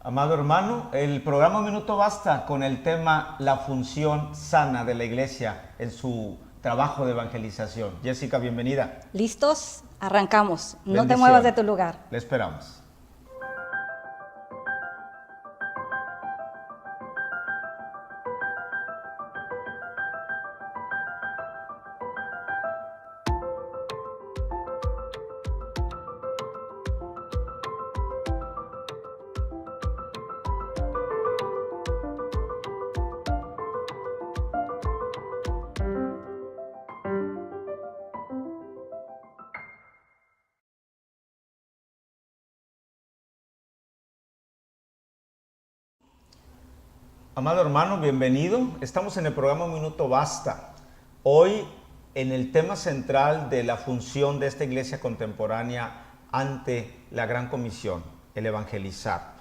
Amado hermano, el programa Minuto Basta con el tema La función sana de la iglesia en su trabajo de evangelización. Jessica, bienvenida. ¿Listos? Arrancamos. No te Bendición. muevas de tu lugar. Le esperamos. Amado hermano, bienvenido. Estamos en el programa Minuto Basta. Hoy en el tema central de la función de esta iglesia contemporánea ante la Gran Comisión, el evangelizar.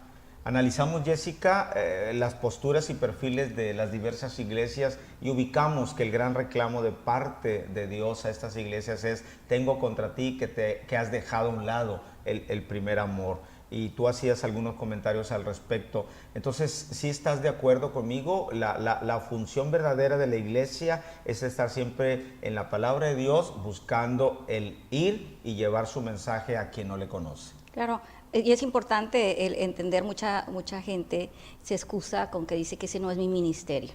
Analizamos, Jessica, las posturas y perfiles de las diversas iglesias y ubicamos que el gran reclamo de parte de Dios a estas iglesias es: tengo contra ti que has dejado a un lado el primer amor. Y tú hacías algunos comentarios al respecto. Entonces, ¿sí estás de acuerdo conmigo? La función verdadera de la iglesia es estar siempre en la palabra de Dios, buscando el ir y llevar su mensaje a quien no le conoce. Claro, y es importante el entender, mucha gente se excusa con que dice que ese no es mi ministerio.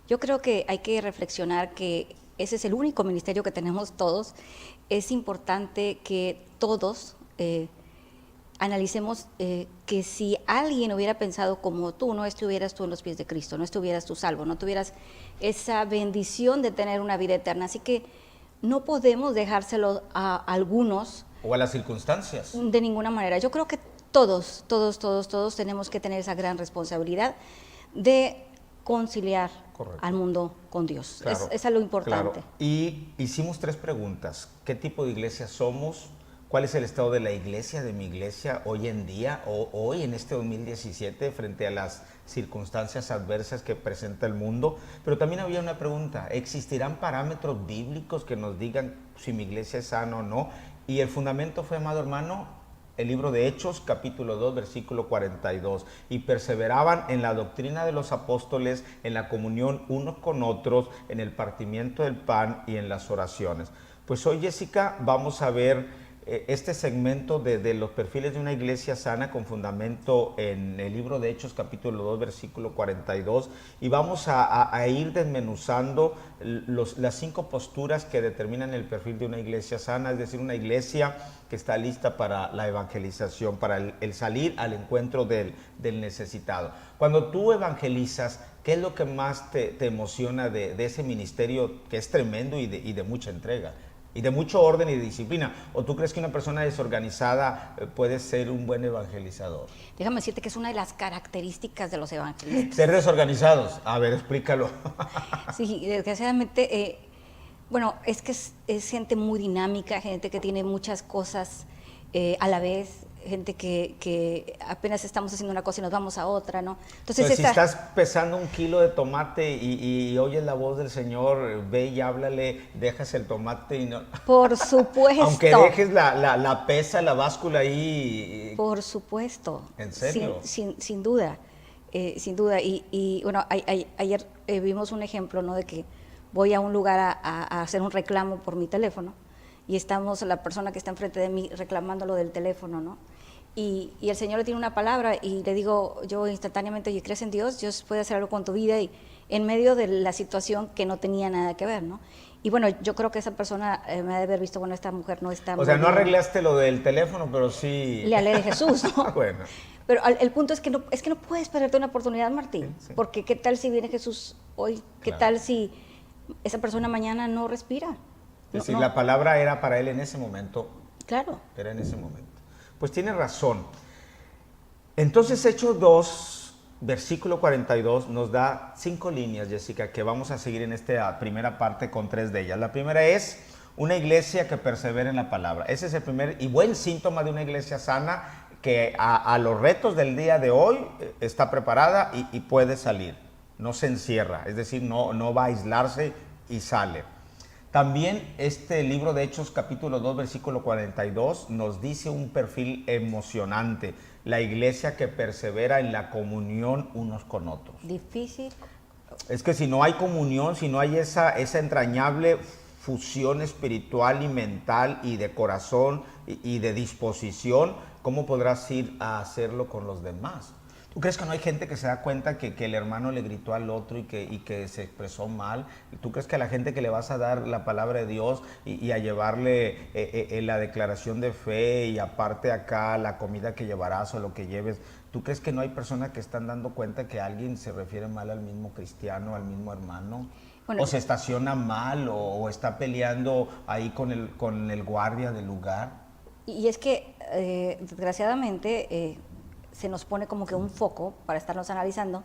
Yo creo que hay que reflexionar que ese es el único ministerio que tenemos todos. Es importante que todos analicemos que si alguien hubiera pensado como tú, no estuvieras tú en los pies de Cristo, no estuvieras tú salvo, no tuvieras esa bendición de tener una vida eterna. Así que no podemos dejárselo a algunos. O a las circunstancias. De ninguna manera. Yo creo que todos tenemos que tener esa gran responsabilidad de conciliar al mundo con Dios. Claro, Eso es lo importante. Claro. Y hicimos 3 preguntas. ¿Qué tipo de iglesia somos? ¿Cuál es el estado de la iglesia, de mi iglesia, hoy en día, o hoy en este 2017, frente a las circunstancias adversas que presenta el mundo? Pero también había una pregunta: ¿existirán parámetros bíblicos que nos digan si mi iglesia es sana o no? Y el fundamento fue, amado hermano, el libro de Hechos, capítulo 2, versículo 42. Y perseveraban en la doctrina de los apóstoles, en la comunión unos con otros, en el partimiento del pan y en las oraciones. Pues hoy, Jessica, vamos a ver este segmento de los perfiles de una iglesia sana con fundamento en el libro de Hechos capítulo 2 versículo 42, y vamos a ir desmenuzando las 5 posturas que determinan el perfil de una iglesia sana, es decir, una iglesia que está lista para la evangelización, para el salir al encuentro del necesitado. Cuando tú evangelizas, ¿qué es lo que más te emociona de ese ministerio que es tremendo y de mucha entrega? Y de mucho orden y de disciplina. ¿O tú crees que una persona desorganizada puede ser un buen evangelizador? Déjame decirte que es una de las características de los evangelistas. Ser desorganizados. A ver, explícalo. Sí, desgraciadamente, bueno, es que es gente muy dinámica, gente que tiene muchas cosas a la vez, gente que apenas estamos haciendo una cosa y nos vamos a otra, ¿no? Entonces, si estás pesando 1 kilo de tomate y oyes la voz del Señor, ve y háblale, dejas el tomate y no... Por supuesto. Aunque dejes la pesa, la báscula ahí... Por supuesto. ¿En serio? Sin duda, sin duda. Y bueno, ayer vimos un ejemplo, ¿no? De que voy a un lugar a hacer un reclamo por mi teléfono y estamos la persona que está enfrente de mí reclamando lo del teléfono, ¿no? Y el Señor le tiene una palabra y le digo yo instantáneamente: oye, ¿crees en Dios? Dios puede hacer algo con tu vida, y en medio de la situación que no tenía nada que ver, ¿no? Y bueno, yo creo que esa persona me ha de haber visto, bueno, esta mujer no está... O sea, no arreglaste lo del teléfono, pero sí... Le hablé de Jesús, ¿no? Bueno. Pero el punto es que no puedes perderte una oportunidad, Martín, sí. Porque ¿qué tal si viene Jesús hoy? ¿Qué tal si esa persona mañana no respira? Es decir, la palabra era para él en ese momento. Claro. Era en ese momento. Pues tiene razón. Entonces, Hechos 2, versículo 42, nos da 5 líneas, Jessica, que vamos a seguir en esta primera parte con 3 de ellas. La primera es una iglesia que persevera en la palabra. Ese es el primer y buen síntoma de una iglesia sana, que a los retos del día de hoy está preparada y puede salir. No se encierra, es decir, no va a aislarse y sale. También este libro de Hechos capítulo 2 versículo 42 nos dice un perfil emocionante, la iglesia que persevera en la comunión unos con otros. Difícil. Es que si no hay comunión, si no hay esa entrañable fusión espiritual y mental y de corazón y de disposición, ¿cómo podrás ir a hacerlo con los demás? ¿Tú crees que no hay gente que se da cuenta que el hermano le gritó al otro y que se expresó mal? ¿Tú crees que a la gente que le vas a dar la palabra de Dios y a llevarle la declaración de fe y aparte acá la comida que llevarás o lo que lleves, ¿tú crees que no hay personas que están dando cuenta que alguien se refiere mal al mismo cristiano, al mismo hermano? Bueno, o se estaciona mal o está peleando ahí con el guardia del lugar. Y es que, desgraciadamente, se nos pone como que un foco para estarnos analizando.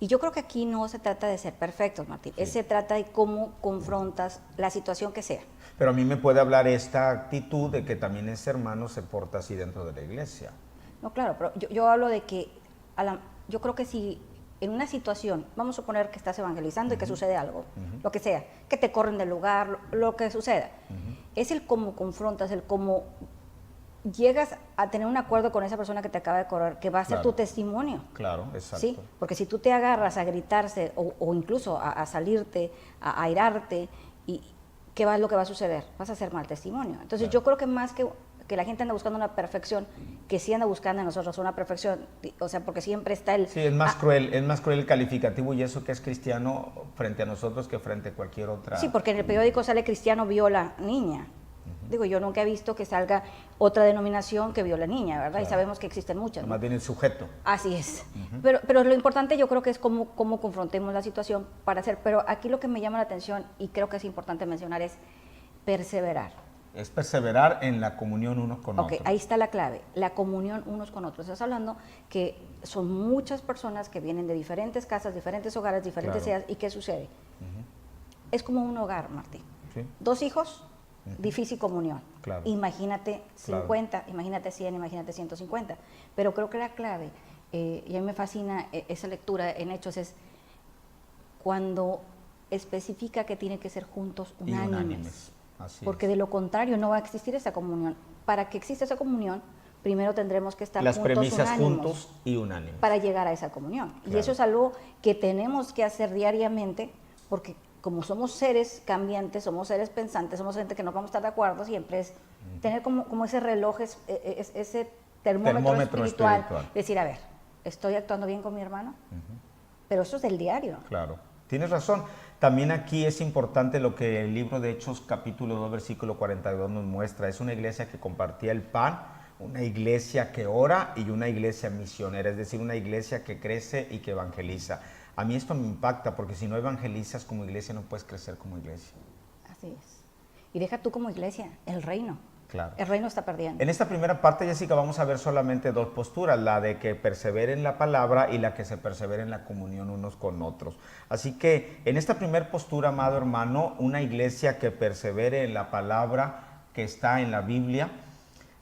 Y yo creo que aquí no se trata de ser perfectos, Martín. Sí. Se trata de cómo confrontas la situación que sea. Pero a mí me puede hablar esta actitud de que también ese hermano se porta así dentro de la iglesia. No, claro, pero yo hablo de que yo creo que si en una situación, vamos a suponer que estás evangelizando y que sucede algo, lo que sea, que te corren del lugar, lo que suceda, es el cómo confrontas, el cómo llegas a tener un acuerdo con esa persona que te acaba de correr, que va a ser tu testimonio. Claro, exacto. ¿Sí? Porque si tú te agarras a gritarse o incluso a salirte, a airarte, ¿qué es lo que va a suceder? Vas a hacer mal testimonio. Entonces yo creo que más que la gente anda buscando una perfección, que sí anda buscando en nosotros una perfección, o sea, porque siempre está el... Sí, es más cruel el calificativo y eso que es cristiano frente a nosotros que frente a cualquier otra... Sí, porque en el periódico sale cristiano viola niña. Digo, yo nunca he visto que salga otra denominación que viola niña, ¿verdad? Claro. Y sabemos que existen muchas. Más bien el sujeto. Así es. Pero lo importante yo creo que es cómo confrontemos la situación para hacer. Pero aquí lo que me llama la atención y creo que es importante mencionar es perseverar. Es perseverar en la comunión unos con otros. Ok, ahí está la clave, la comunión unos con otros. Estás hablando que son muchas personas que vienen de diferentes casas, diferentes hogares, diferentes edades. ¿Y qué sucede? Es como un hogar, Martín. ¿Sí? 2 hijos, difícil comunión. Claro. Imagínate 50, imagínate 100, imagínate 150. Pero creo que la clave, y a mí me fascina esa lectura en Hechos, es cuando especifica que tiene que ser juntos, unánimes. Así porque de lo contrario no va a existir esa comunión. Para que exista esa comunión, primero tendremos que estar las juntos, premisas unánimos, juntos y unánimes. Para llegar a esa comunión. Claro. Y eso es algo que tenemos que hacer diariamente, porque como somos seres cambiantes, somos seres pensantes, somos gente que no vamos a estar de acuerdo, siempre es tener como ese reloj, ese termómetro espiritual. Decir, a ver, ¿estoy actuando bien con mi hermano? Pero eso es del diario. Claro, tienes razón. También aquí es importante lo que el libro de Hechos capítulo 2 versículo 42 nos muestra. Es una iglesia que compartía el pan, una iglesia que ora y una iglesia misionera, es decir, una iglesia que crece y que evangeliza. A mí esto me impacta porque si no evangelizas como iglesia no puedes crecer como iglesia. Así es. Y deja tú como iglesia, el reino. Claro. El reino está perdiendo. En esta primera parte, Jessica, vamos a ver solamente 2 posturas, la de que persevere en la palabra y la que se persevere en la comunión unos con otros. Así que en esta primera postura, amado hermano, una iglesia que persevere en la palabra que está en la Biblia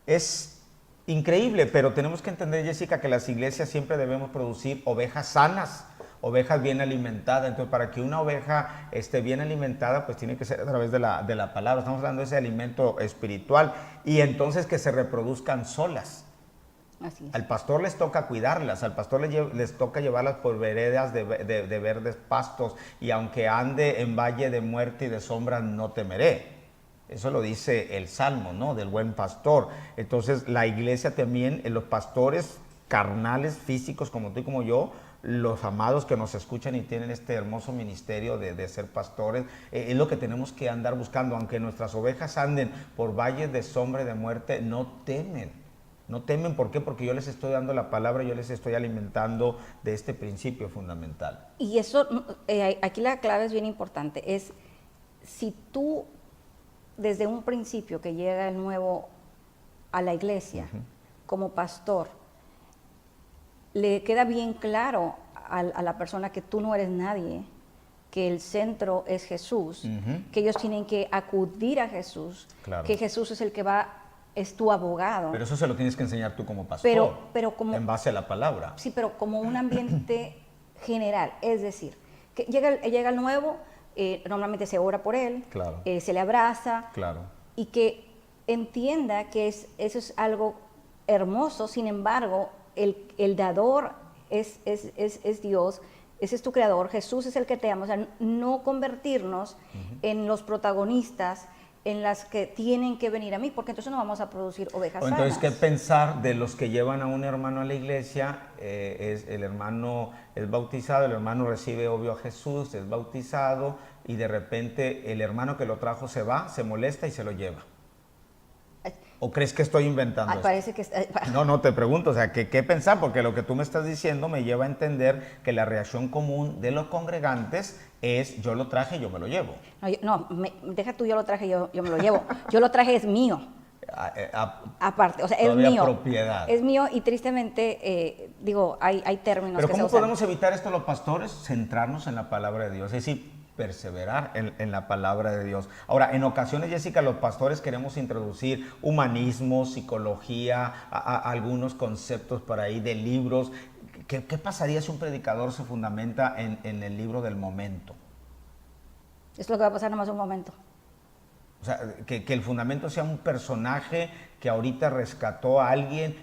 es increíble, pero tenemos que entender, Jessica, que las iglesias siempre debemos producir ovejas sanas, ovejas bien alimentadas. Entonces, para que una oveja esté bien alimentada, pues tiene que ser a través de la palabra. Estamos hablando de ese alimento espiritual y entonces que se reproduzcan solas. Así es. Al pastor les toca cuidarlas, al pastor les toca llevarlas por veredas de verdes pastos y aunque ande en valle de muerte y de sombra no temeré. Eso lo dice el Salmo, ¿no? Del buen pastor. Entonces, la iglesia también, los pastores carnales, físicos como tú y como yo, los amados que nos escuchan y tienen este hermoso ministerio de ser pastores, es lo que tenemos que andar buscando. Aunque nuestras ovejas anden por valles de sombra y de muerte, no temen. No temen, ¿por qué? Porque yo les estoy dando la palabra, yo les estoy alimentando de este principio fundamental. Y eso, aquí la clave es bien importante, es si tú desde un principio que llega el nuevo a la iglesia, como pastor, le queda bien claro a la persona que tú no eres nadie, que el centro es Jesús, que ellos tienen que acudir a Jesús, que Jesús es el que es tu abogado. Pero eso se lo tienes que enseñar tú como pastor, pero como, en base a la palabra. Sí, pero como un ambiente general, es decir, que llega el nuevo, normalmente se ora por él, Claro. se le abraza, Claro. y que entienda que eso es algo hermoso. Sin embargo, el dador es Dios, ese es tu creador, Jesús es el que te ama. O sea, no convertirnos en los protagonistas en las que tienen que venir a mí, porque entonces no vamos a producir ovejas O entonces, ¿qué sanas. pensar de los que llevan a un hermano a la iglesia? El hermano es bautizado, el hermano recibe obvio a Jesús, es bautizado, y de repente el hermano que lo trajo se va, se molesta y se lo lleva. ¿O crees que estoy inventando esto? Parece que No, te pregunto, o sea, ¿qué pensar? Porque lo que tú me estás diciendo me lleva a entender que la reacción común de los congregantes es: yo lo traje, yo me lo llevo. Deja tú, yo lo traje, yo me lo llevo. Yo lo traje, es mío. Aparte, o sea, es mío. Propiedad. Es mío, y tristemente, hay términos Pero que se ¿cómo usan. podemos evitar esto los pastores? Centrarnos en la palabra de Dios, es decir, perseverar en la palabra de Dios. Ahora, en ocasiones, Jessica, los pastores queremos introducir humanismo, psicología, algunos conceptos por ahí de libros. ¿Qué pasaría si un predicador se fundamenta en el libro del momento? Es lo que va a pasar nomás un momento. O sea, que el fundamento sea un personaje que ahorita rescató a alguien.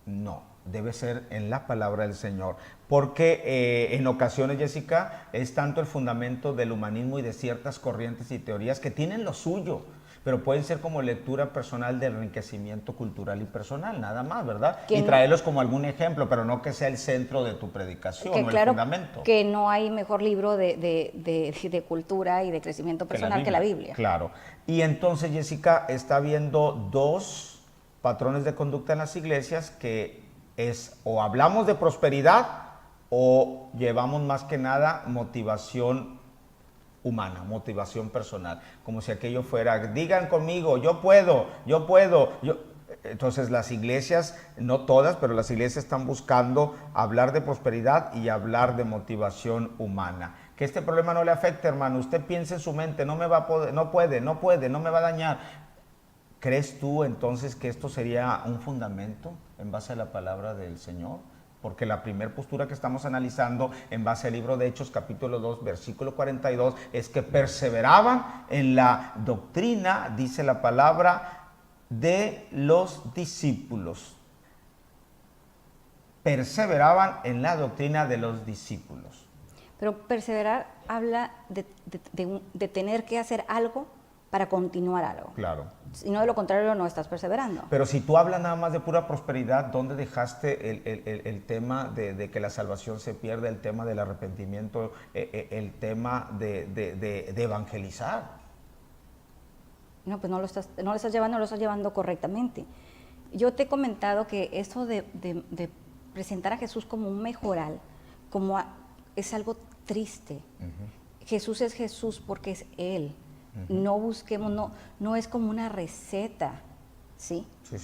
No, debe ser en la palabra del Señor. Porque en ocasiones, Jessica, es tanto el fundamento del humanismo y de ciertas corrientes y teorías que tienen lo suyo, pero pueden ser como lectura personal de enriquecimiento cultural y personal, nada más, ¿verdad? Y traerlos como algún ejemplo, pero no que sea el centro de tu predicación o el fundamento. Que no hay mejor libro de cultura y de crecimiento personal que la Biblia. Claro. Y entonces, Jessica, está habiendo dos patrones de conducta en las iglesias, que es: o hablamos de prosperidad o llevamos más que nada motivación humana, motivación personal, como si aquello fuera: digan conmigo, yo puedo. Entonces las iglesias, no todas, pero las iglesias están buscando hablar de prosperidad y hablar de motivación humana. Que este problema no le afecte, hermano. Usted piensa en su mente: no me va a poder, no puede, no me va a dañar. ¿Crees tú entonces que esto sería un fundamento en base a la palabra del Señor? Porque la primera postura que estamos analizando en base al libro de Hechos, capítulo 2, versículo 42, es que perseveraban en la doctrina, dice la palabra, de los discípulos. Perseveraban en la doctrina de los discípulos. Pero perseverar habla de tener que hacer algo para continuar algo. Claro. Si no, de lo contrario, no estás perseverando. Pero si tú hablas nada más de pura prosperidad, ¿dónde dejaste el tema de que la salvación se pierde, el tema del arrepentimiento, el tema de evangelizar? No, pues no lo estás llevando correctamente. Yo te he comentado que eso de presentar a Jesús como un mejoral, es algo triste. Jesús es Jesús porque es Él. No busquemos, no es como una receta, ¿sí? Sí.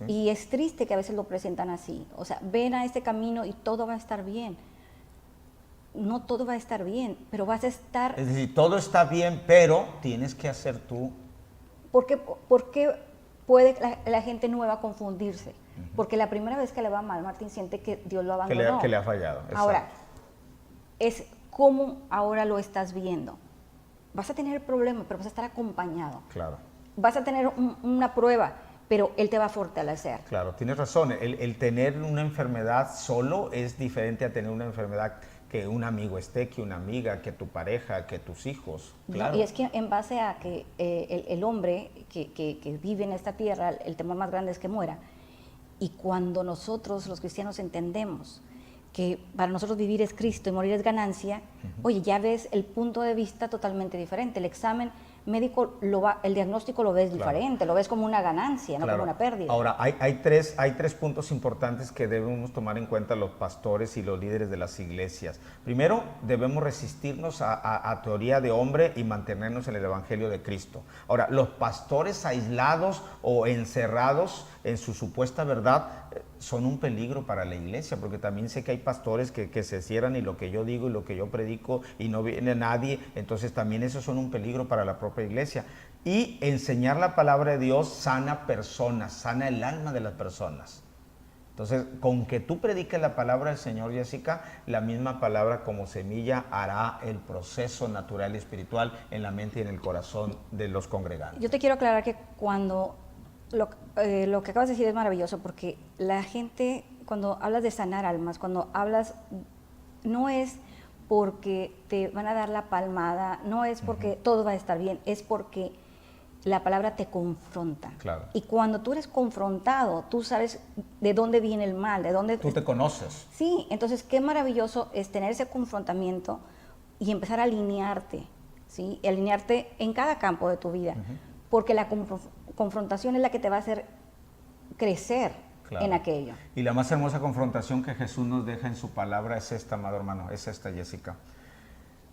Y es triste que a veces lo presentan así. O sea, ven a este camino y todo va a estar bien. No todo va a estar bien, pero vas a estar... Es decir, todo está bien, pero tienes que hacer tú... ¿Por qué puede la gente nueva confundirse? Porque la primera vez que le va mal, Martín siente que Dios lo abandonó. Que le ha fallado. Exacto. Ahora, es cómo ahora lo estás viendo. Vas a tener el problema, pero vas a estar acompañado. Claro. Vas a tener una prueba, pero Él te va a fortalecer. Claro, tienes razón. El tener una enfermedad solo es diferente a tener una enfermedad que un amigo esté, que una amiga, que tu pareja, que tus hijos. Claro. No, y es que en base a que el hombre que vive en esta tierra, el temor más grande es que muera. Y cuando nosotros, los cristianos, entendemos que para nosotros vivir es Cristo y morir es ganancia, oye, ya ves el punto de vista totalmente diferente. El examen médico, el diagnóstico lo ves diferente, lo ves como una ganancia, no como una pérdida. Ahora, hay tres puntos importantes que debemos tomar en cuenta los pastores y los líderes de las iglesias. Primero, debemos resistirnos a teoría de hombre y mantenernos en el Evangelio de Cristo. Ahora, los pastores aislados o encerrados en su supuesta verdad son un peligro para la iglesia, porque también sé que hay pastores que se cierran y lo que yo digo y lo que yo predico y no viene nadie, entonces también esos son un peligro para la propia iglesia. Y enseñar la palabra de Dios sana personas, sana el alma de las personas. Entonces, con que tú prediques la palabra del Señor, Jessica, la misma palabra como semilla hará el proceso natural y espiritual en la mente y en el corazón de los congregantes. Yo te quiero aclarar que cuando lo que acabas de decir es maravilloso, porque la gente, cuando hablas de sanar almas, cuando hablas, no es porque te van a dar la palmada, no es porque todo va a estar bien, es porque la palabra te confronta. Claro. Y cuando tú eres confrontado, tú sabes de dónde viene el mal, de dónde... Tú te conoces. Sí, entonces qué maravilloso es tener ese confrontamiento y empezar a alinearte, ¿sí? Alinearte en cada campo de tu vida, porque la confrontación es la que te va a hacer crecer en aquello. Y la más hermosa confrontación que Jesús nos deja en su palabra es esta, amado hermano, es esta, Jessica.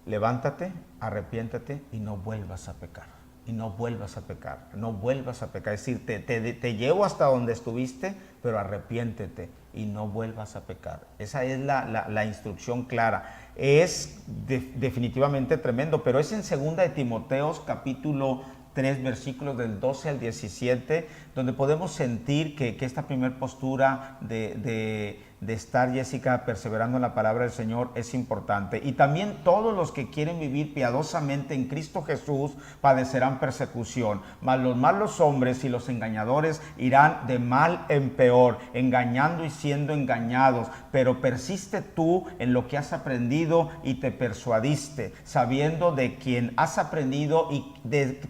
Levántate, arrepiéntate y no vuelvas a pecar. Y no vuelvas a pecar, no vuelvas a pecar. Es decir, te llevo hasta donde estuviste, pero arrepiéntete y no vuelvas a pecar. Esa es la instrucción clara. Es definitivamente tremendo, pero es en 2 de Timoteos capítulo 3, versículos del 12 al 17, donde podemos sentir que esta primer postura de estar, Jessica, perseverando en la palabra del Señor es importante. Y también todos los que quieren vivir piadosamente en Cristo Jesús padecerán persecución, mas los malos hombres y los engañadores irán de mal en peor, engañando y siendo engañados. Pero persiste tú en lo que has aprendido y te persuadiste, sabiendo de quien has aprendido y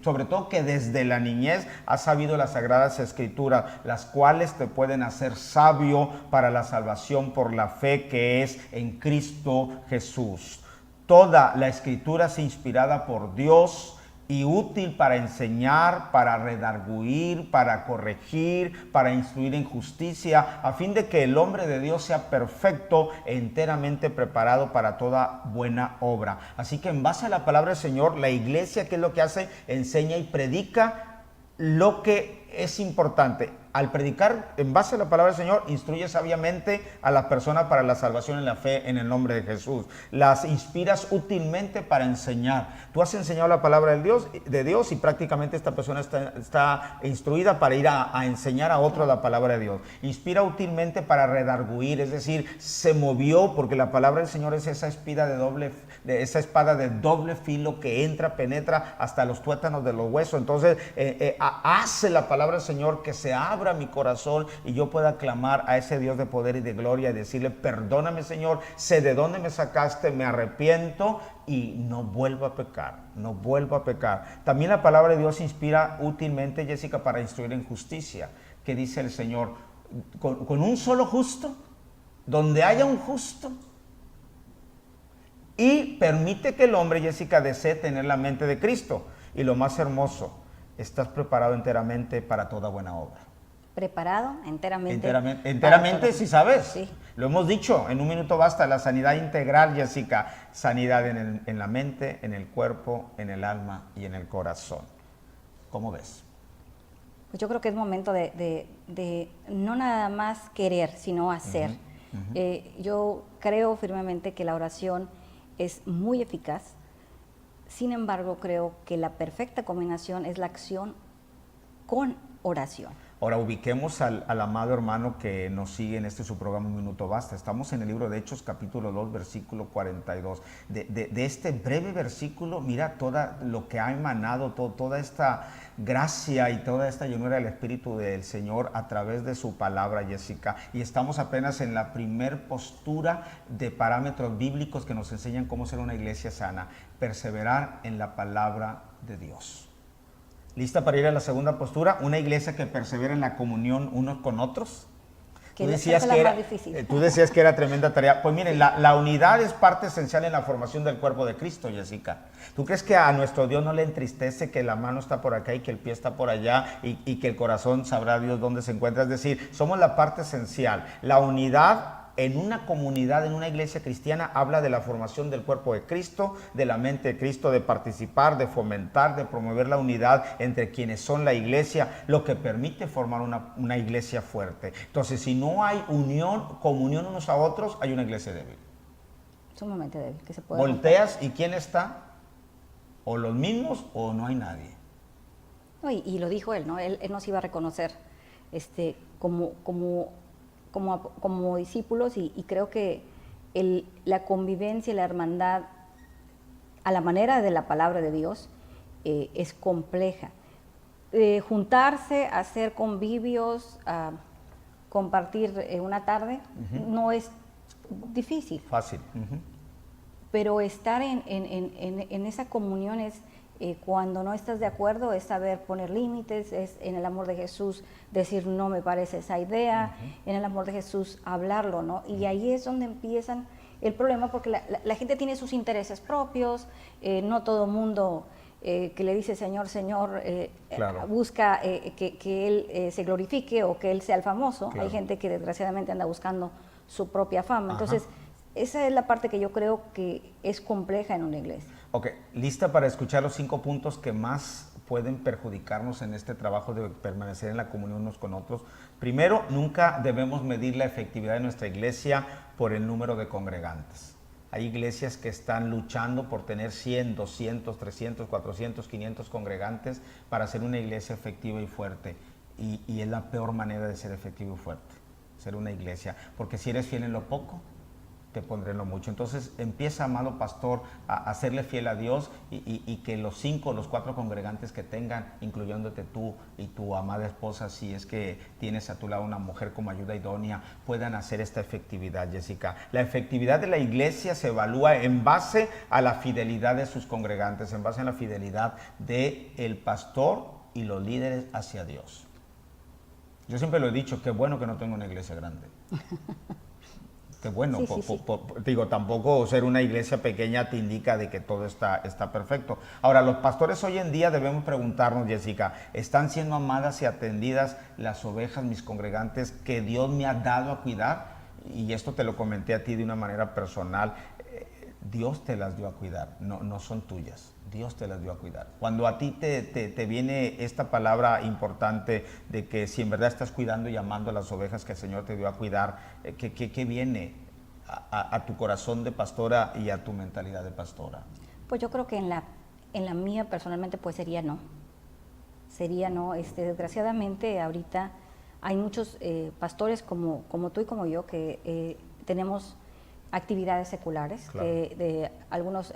sobre todo que desde la niñez has sabido las sagradas escrituras, las cuales te pueden hacer sabio para la salvación por la fe que es en Cristo Jesús. Toda la escritura es inspirada por Dios y útil para enseñar, para redarguir, para corregir, para instruir en justicia, a fin de que el hombre de Dios sea perfecto e enteramente preparado para toda buena obra. Así que en base a la palabra del Señor, la iglesia, ¿qué es lo que hace? Enseña y predica lo que es importante. Al predicar en base a la palabra del Señor, instruye sabiamente a la persona para la salvación en la fe en el nombre de Jesús. Las inspiras útilmente para enseñar. Tú has enseñado la palabra de Dios y prácticamente esta persona está instruida para ir a enseñar a otro la palabra de Dios. Inspira útilmente para redarguir, es decir, se movió porque la palabra del Señor es esa espada de doble filo que entra, penetra hasta los tuétanos de los huesos. Entonces, hace la palabra del Señor que se abra mi corazón y yo pueda clamar a ese Dios de poder y de gloria y decirle: perdóname, Señor, sé de dónde me sacaste, me arrepiento y no vuelvo a pecar, no vuelvo a pecar. También la palabra de Dios inspira útilmente, Jessica, para instruir en justicia. ¿Qué dice el Señor? Con un solo justo, donde haya un justo, y permite que el hombre, Jessica, desee tener la mente de Cristo. Y lo más hermoso, estás preparado enteramente para toda buena obra. Preparado enteramente. Enteramente, si sabes. Sí. Lo hemos dicho, en un minuto basta, la sanidad integral, Jessica. Sanidad en la mente, en el cuerpo, en el alma y en el corazón. ¿Cómo ves? Pues yo creo que es momento de no nada más querer, sino hacer. Yo creo firmemente que la oración es muy eficaz. Sin embargo, creo que la perfecta combinación es la acción con oración. Ahora ubiquemos al amado hermano que nos sigue en su programa Un Minuto Basta. Estamos en el libro de Hechos, capítulo 2, versículo 42. De este breve versículo, mira todo lo que ha emanado, toda esta gracia y toda esta llenura del Espíritu del Señor a través de su palabra, Jessica. Y estamos apenas en la primer postura de parámetros bíblicos que nos enseñan cómo ser una iglesia sana. Perseverar en la palabra de Dios. ¿Lista para ir a la segunda postura? Una iglesia que persevera en la comunión unos con otros. Tú decías que era tremenda tarea. Pues miren, la unidad es parte esencial en la formación del cuerpo de Cristo, Jessica. ¿Tú crees que a nuestro Dios no le entristece que la mano está por acá y que el pie está por allá y que el corazón sabrá Dios dónde se encuentra? Es decir, somos la parte esencial. La unidad en una comunidad, en una iglesia cristiana, habla de la formación del cuerpo de Cristo, de la mente de Cristo, de participar, de fomentar, de promover la unidad entre quienes son la iglesia, lo que permite formar una iglesia fuerte. Entonces, si no hay comunión unos a otros, hay una iglesia débil. Sumamente débil, que se puede Volteas romper. ¿Y quién está? O los mismos o no hay nadie. No, y lo dijo él, ¿no? Él nos iba a reconocer como como discípulos y creo que la convivencia y la hermandad a la manera de la palabra de Dios es compleja. Juntarse, hacer convivios, compartir una tarde, no es difícil. Fácil. Pero estar en esa comunión es, cuando no estás de acuerdo, es saber poner límites, es en el amor de Jesús decir no me parece esa idea, en el amor de Jesús hablarlo, ¿no? Y ahí es donde empiezan el problema, porque la gente tiene sus intereses propios, no todo mundo que le dice Señor, Señor, Claro. busca que Él se glorifique o que Él sea el famoso. Claro. Hay gente que desgraciadamente anda buscando su propia fama. Ajá. Entonces, esa es la parte que yo creo que es compleja en una iglesia. Ok, ¿lista para escuchar los 5 puntos que más pueden perjudicarnos en este trabajo de permanecer en la comunión unos con otros? Primero, nunca debemos medir la efectividad de nuestra iglesia por el número de congregantes. Hay iglesias que están luchando por tener 100, 200, 300, 400, 500 congregantes para ser una iglesia efectiva y fuerte. Y es la peor manera de ser efectivo y fuerte, ser una iglesia. Porque si eres fiel en lo poco, te pondré en lo mucho. Entonces empieza, amado pastor, a serle fiel a Dios y que los 5, los 4 congregantes que tengan, incluyéndote tú y tu amada esposa, si es que tienes a tu lado una mujer como ayuda idónea, puedan hacer esta efectividad, Jessica. La efectividad de la iglesia se evalúa en base a la fidelidad de sus congregantes, en base a la fidelidad del pastor y los líderes hacia Dios. Yo siempre lo he dicho, qué bueno que no tengo una iglesia grande. Qué bueno, Sí. digo, tampoco ser una iglesia pequeña te indica de que todo está perfecto. Ahora, los pastores hoy en día debemos preguntarnos, Jessica, ¿están siendo amadas y atendidas las ovejas, mis congregantes, que Dios me ha dado a cuidar? Y esto te lo comenté a ti de una manera personal. Dios te las dio a cuidar, no son tuyas. Dios te las dio a cuidar. Cuando a ti te viene esta palabra importante de que si en verdad estás cuidando y amando a las ovejas que el Señor te dio a cuidar, ¿qué viene a tu corazón de pastora y a tu mentalidad de pastora? Pues yo creo que en la mía personalmente pues sería no. Sería no. Desgraciadamente ahorita hay muchos pastores como tú y como yo que tenemos actividades seculares, Claro. que algunos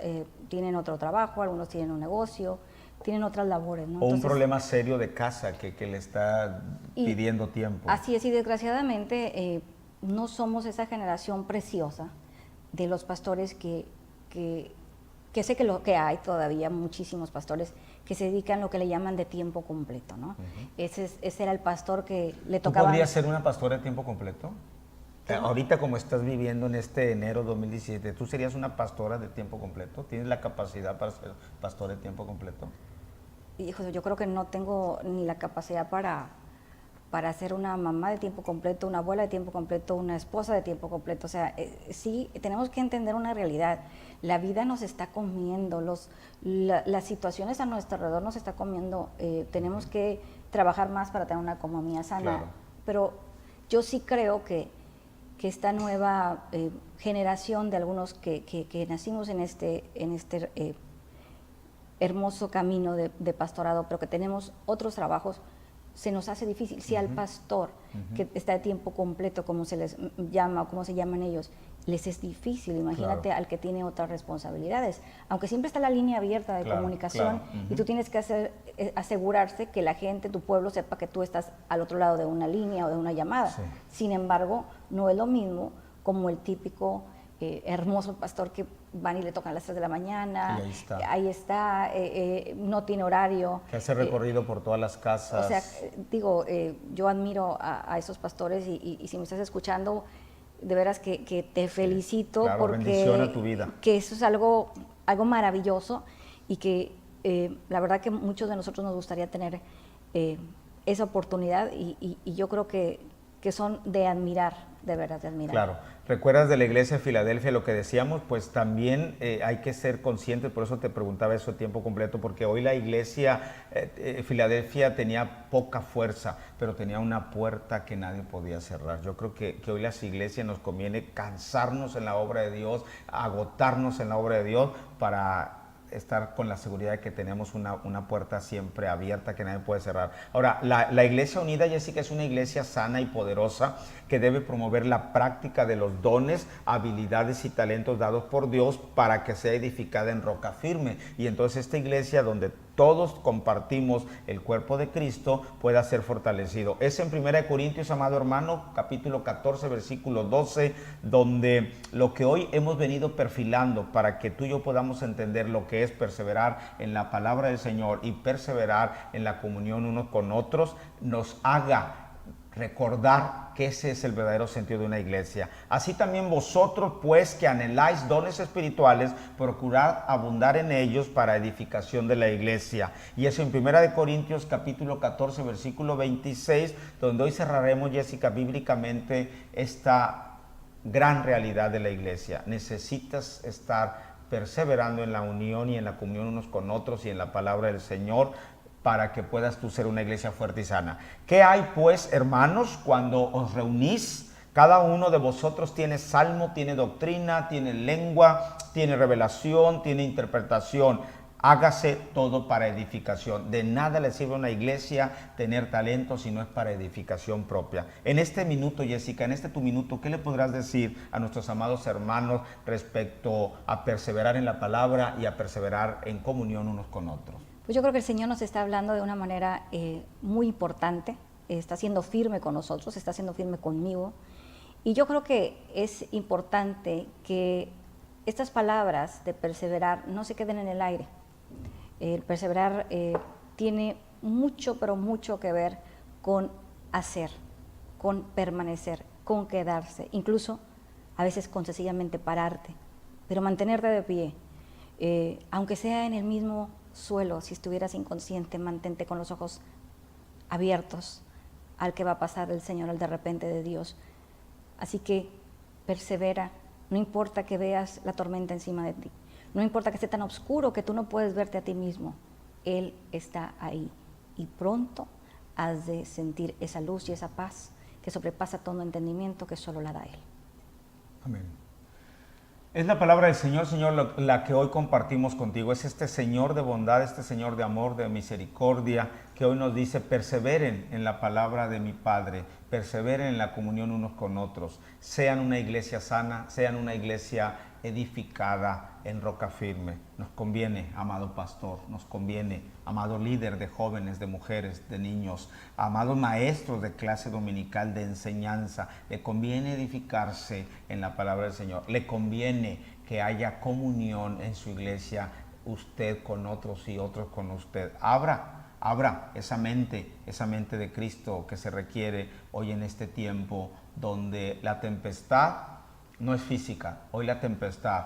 tienen otro trabajo, algunos tienen un negocio, tienen otras labores, ¿no? O Entonces, un problema serio de casa que le está pidiendo tiempo. Así es, y desgraciadamente no somos esa generación preciosa de los pastores que sé que hay todavía muchísimos pastores que se dedican a lo que le llaman de tiempo completo, ¿no? Ese era el pastor que le tocaba. ¿Tú podrías ser una pastora de tiempo completo? Ahorita como estás viviendo en este enero 2017, ¿tú serías una pastora de tiempo completo? ¿Tienes la capacidad para ser pastora de tiempo completo? Hijo, yo creo que no tengo ni la capacidad para ser una mamá de tiempo completo, una abuela de tiempo completo, una esposa de tiempo completo. O sea, sí, tenemos que entender una realidad. La vida nos está comiendo, las situaciones a nuestro alrededor nos está comiendo. Tenemos que trabajar más para tener una economía sana. Claro. Pero yo sí creo que esta nueva generación de algunos que nacimos en este hermoso camino de pastorado, pero que tenemos otros trabajos, se nos hace difícil. Si al pastor que está de tiempo completo, como se les llama o como se llaman ellos, les es difícil, imagínate al que tiene otras responsabilidades, aunque siempre está la línea abierta de comunicación y tú tienes que asegurarse que la gente, tu pueblo, sepa que tú estás al otro lado de una línea o de una llamada. Sí. Sin embargo, no es lo mismo como el típico hermoso pastor que van y le tocan a las 3 de la mañana, Y ahí está, no tiene horario. Que hace recorrido por todas las casas. O sea, yo admiro a esos pastores y si me estás escuchando, de veras que te felicito, claro, porque bendición a tu vida. Que eso es algo maravilloso y que la verdad que muchos de nosotros nos gustaría tener esa oportunidad y yo creo que son de admirar, de verdad de admirar. Claro. ¿Recuerdas de la iglesia de Filadelfia lo que decíamos? Pues también hay que ser conscientes, por eso te preguntaba eso a tiempo completo, porque hoy la iglesia Filadelfia tenía poca fuerza, pero tenía una puerta que nadie podía cerrar. Yo creo que hoy las iglesias nos conviene cansarnos en la obra de Dios, agotarnos en la obra de Dios para estar con la seguridad de que tenemos una puerta siempre abierta que nadie puede cerrar. Ahora, la Iglesia Unida, Jessica, es una iglesia sana y poderosa que debe promover la práctica de los dones, habilidades y talentos dados por Dios para que sea edificada en roca firme. Y entonces esta iglesia, donde todos compartimos el cuerpo de Cristo, pueda ser fortalecido. Es en 1 Corintios, amado hermano, capítulo 14, versículo 12, donde lo que hoy hemos venido perfilando para que tú y yo podamos entender lo que es perseverar en la palabra del Señor y perseverar en la comunión unos con otros, nos haga recordar que ese es el verdadero sentido de una iglesia. Así también vosotros, pues, que anheláis dones espirituales, procurad abundar en ellos para edificación de la iglesia. Y eso en 1 Corintios capítulo 14, versículo 26, donde hoy cerraremos, Jessica, bíblicamente esta gran realidad de la iglesia. Necesitas estar perseverando en la unión y en la comunión unos con otros y en la palabra del Señor, para que puedas tú ser una iglesia fuerte y sana. ¿Qué hay pues, hermanos, cuando os reunís? Cada uno de vosotros tiene salmo, tiene doctrina, tiene lengua, tiene revelación, tiene interpretación. Hágase todo para edificación. De nada le sirve a una iglesia tener talento si no es para edificación propia. En este minuto, Jessica, en este tu minuto, ¿qué le podrás decir a nuestros amados hermanos respecto a perseverar en la palabra y a perseverar en comunión unos con otros? Pues yo creo que el Señor nos está hablando de una manera muy importante, está siendo firme con nosotros, está siendo firme conmigo, y yo creo que es importante que estas palabras de perseverar no se queden en el aire. El perseverar tiene mucho, pero mucho que ver con hacer, con permanecer, con quedarse, incluso a veces con sencillamente pararte, pero mantenerte de pie, aunque sea en el mismo suelo. Si estuvieras inconsciente, mantente con los ojos abiertos al que va a pasar del Señor, al de repente de Dios. Así que persevera, no importa que veas la tormenta encima de ti, no importa que esté tan oscuro que tú no puedes verte a ti mismo, Él está ahí y pronto has de sentir esa luz y esa paz que sobrepasa todo entendimiento, que solo la da Él. Amén. Es la palabra del Señor, Señor, la que hoy compartimos contigo. Es este Señor de bondad, este Señor de amor, de misericordia, que hoy nos dice: perseveren en la palabra de mi Padre, perseveren en la comunión unos con otros, sean una iglesia sana, sean una iglesia edificada en roca firme. Nos conviene, amado pastor, nos conviene, amado líder de jóvenes, de mujeres, de niños, amados maestros de clase dominical de enseñanza, le conviene edificarse en la palabra del Señor, le conviene que haya comunión en su iglesia, usted con otros y otros con usted. Abra esa mente de Cristo que se requiere hoy en este tiempo donde la tempestad no es física, hoy la tempestad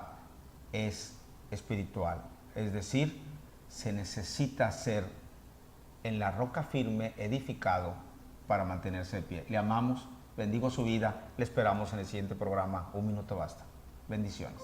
es espiritual. Es decir, se necesita ser en la roca firme, edificado para mantenerse de pie. Le amamos, bendigo su vida, le esperamos en el siguiente programa. Un minuto basta. Bendiciones.